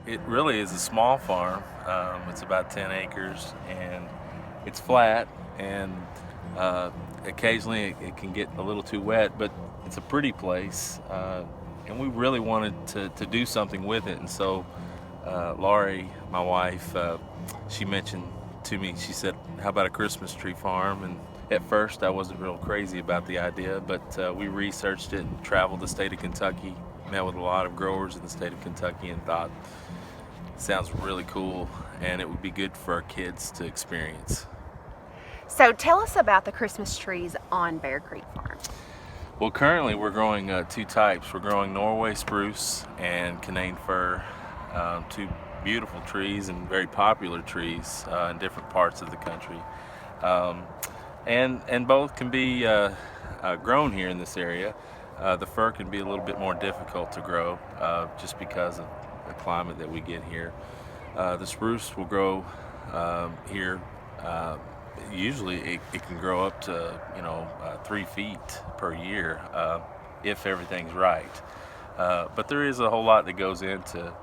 It really is a small farm. It's about 10 acres and it's flat, and uh, occasionally it can get a little too wet, but it's a pretty place. And we really wanted to do something with it. And so Laurie, my wife, she mentioned to me, she said, "How about a Christmas tree farm?" And at first I wasn't real crazy about the idea, but we researched it and traveled the state of Kentucky, met with a lot of growers in the state of Kentucky, and thought, sounds really cool, and it would be good for our kids to experience. So tell us about the Christmas trees on Bear Creek Farm. Well, currently we're growing two types. We're growing Norway spruce and Canaan fir, two beautiful trees and very popular trees in different parts of the country. Um, and both can be grown here in this area. The fir can be a little bit more difficult to grow just because of the climate that we get here. The spruce will grow here. Uh, Usually, it can grow up to 3 feet per year if everything's right. But there is a whole lot that goes into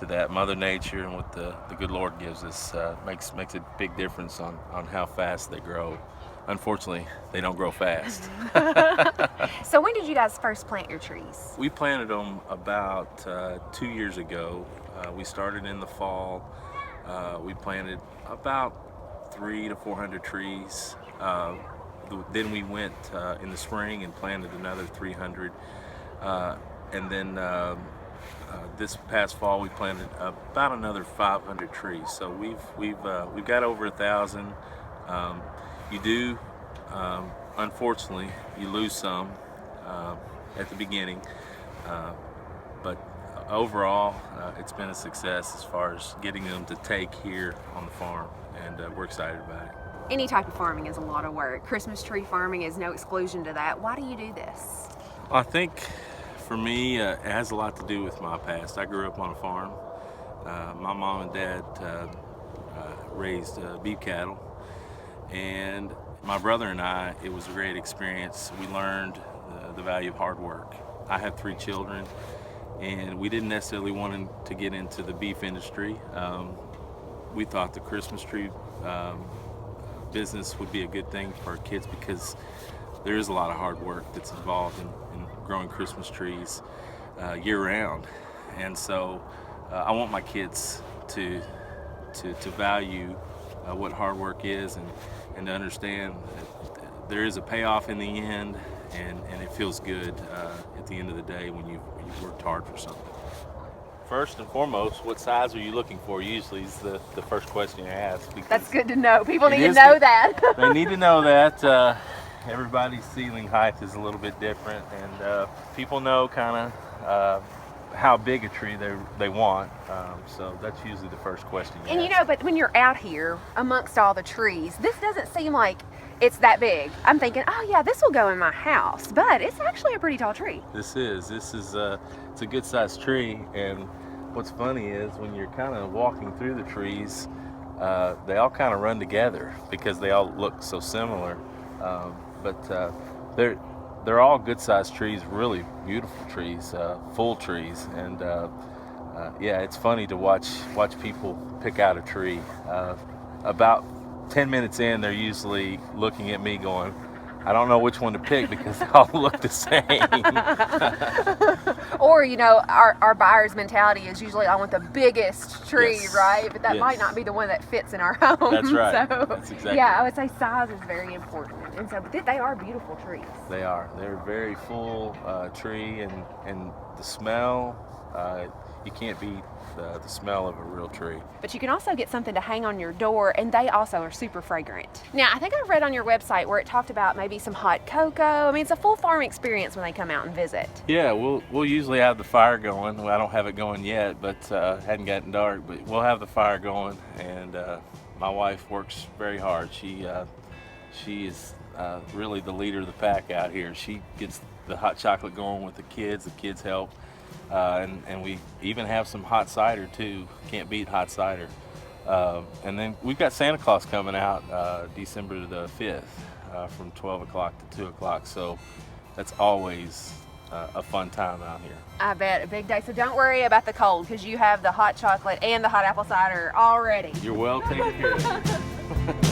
that. Mother Nature and what the good Lord gives us makes a big difference on how fast they grow. Unfortunately, they don't grow fast. So when did you guys first plant your trees? We planted them about 2 years ago. We started in the fall. We planted about 300 to 400 trees. Then we went in the spring and planted another 300. And then this past fall we planted about another 500 trees. So we've got over 1,000. You do, unfortunately, you lose some at the beginning, but overall, it's been a success as far as getting them to take here on the farm, and we're excited about it. Any type of farming is a lot of work. Christmas tree farming is no exclusion to that. Why do you do this? I think for me, it has a lot to do with my past. I grew up on a farm. My mom and dad raised beef cattle, and my brother and I, it was a great experience. We learned the value of hard work. I have 3 children, and we didn't necessarily want to get into the beef industry. We thought the Christmas tree business would be a good thing for our kids because there is a lot of hard work that's involved in growing Christmas trees year round. And so I want my kids to value what hard work is, and to understand that there is a payoff in the end, and it feels good at the end of the day when you've worked hard for something. First and foremost, what size are you looking for? Usually is the first question you ask. That's good to know. People It need to is know good. that. They need to know that everybody's ceiling height is a little bit different, and people know kind of how big a tree they want. So that's usually the first question you And ask. but when you're out here amongst all the trees, this doesn't seem like it's that big. I'm thinking, oh yeah, this will go in my house, but it's actually a pretty tall tree. This is it's a good sized tree, and what's funny is when you're kind of walking through the trees, they all kind of run together because they all look so similar. But they're all good sized trees, really beautiful trees, full trees, and yeah, it's funny to watch people pick out a tree. About 10 minutes in, they're usually looking at me going, I don't know which one to pick because they all look the same. Or, our buyer's mentality is usually I want the biggest tree, Yes. right? But that Yes. might not be the one that fits in our home. That's right. So, That's exactly yeah, I right. would say size is very important. And so, but they are beautiful trees. They are. They're a very full tree, and the smell, you can't beat the smell of a real tree. But you can also get something to hang on your door, and they also are super fragrant. Now, I think I read on your website where it talked about maybe some hot cocoa. I mean, it's a full farm experience when they come out and visit. Yeah, we'll usually have the fire going. Well, I don't have it going yet, but hadn't gotten dark. But we'll have the fire going, and my wife works very hard. She is really the leader of the pack out here. She gets the hot chocolate going with the kids. The kids help, and we even have some hot cider too. Can't beat hot cider. And then we've got Santa Claus coming out December the 5th from 12 o'clock to 2 o'clock. So that's always a fun time out here. I bet, a big day. So don't worry about the cold because you have the hot chocolate and the hot apple cider already. You're well taken care of.